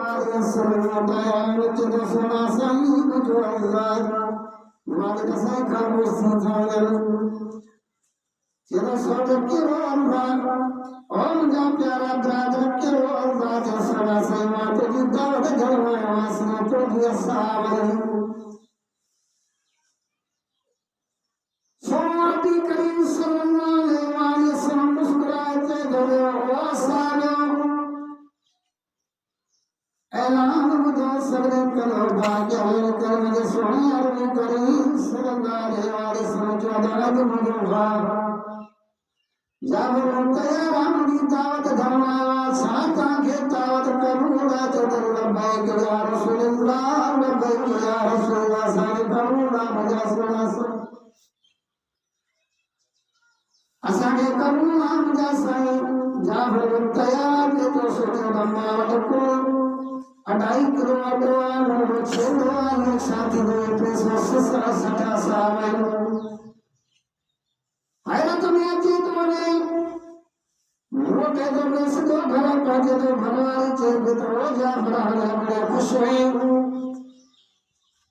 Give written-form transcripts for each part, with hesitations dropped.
वाले सलमताया चलो सुना सही जो अल्लाह मालिक से खामोश थानल चलो सोच के रो अल्लाह और जा प्यारा दराज के रो अल्लाह जो सुना सही माते की दावत जलवा वासना तो दिया सावल सोनाती करीम सल्लल्लाहु अलैहि वसल्लम मुस्कुराते जले वासानो ऐलान मुझे सगले करो भाग्य है कर मुझे सोनी अरबी करीम सल्लल्लाहु अलैहि वसल्लम चौदह मुझे भाग जब तैयार हमनी दावत धरना साता के दावत करूंगा तो लब्बैक या रसूलुल्लाह लब्बैक या रसूलुल्लाह सारे करूंगा मुझे सुना सुन असांखे करूंगा मुझे सही जब तैयार के तो सोचो नमावत को 2.5 किलो अटवा छेड़ो एक साथी दो पैसों से सटा सावन हैरत में आती तो नहीं मोटे तो बेस तो भरा काटे तो भरवारी चेप तो जा भरा बड़े खुश हुए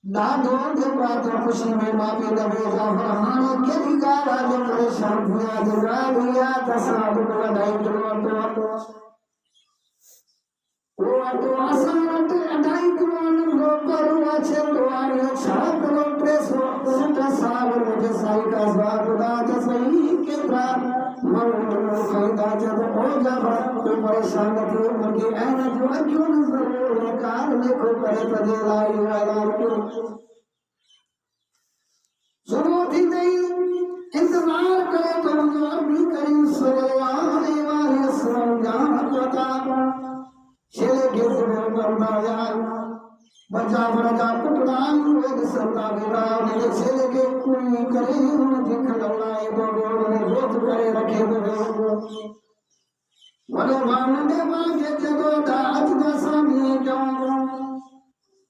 दादों के बात खुशी में मापे लगे जा फरहाने के दिगारा जो परेशान हुआ दिगा लिया तसाद को 2.5 किलो अटवा वो आसान 2.5 किलो लोग करूँगा छेड़ो आने 6 किलो पैसों सटा सावन मुझे साई का स्वागत आज सही के प्राण मन खरीदा जब हो जाबा कोई परेशान नहीं मगे ऐना जो अजो नजर निकाल देखो करे पदे लाई वाला को सुनो भी नहीं इंतजार करे तो जो भी करी सल्लल्लाहु अलैहि वसल्लम जान पता चले के सुबह करवाया बचा बचा पुत्रान वेद सत्ता विरा ने चले के कोई करे उन्हें खलवाए बोले रोज करे रखे बोले मानने मांगे जगो दात दसामी क्यों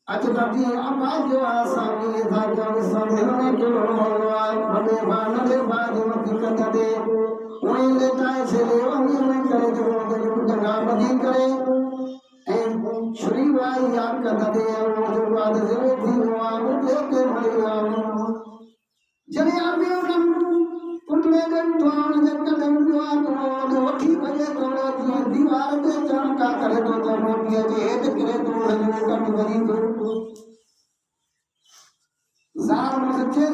अजबी आवाज आसामी था जब समझने के भगवान बड़े मानने बाद मत कत दे वही लेता चले वही करे जो जगह बदी करे श्री भाई याद करता दे वो जो बात से थी वो आप लेके भैया जने आप भी हम पुतले गन द्वार जगत दंगवा तो वठी भजे तो दीवार पे चढ़ का करे तो मोटिया जे हेत करे तो हजू कट बरी तो जार में सच्चे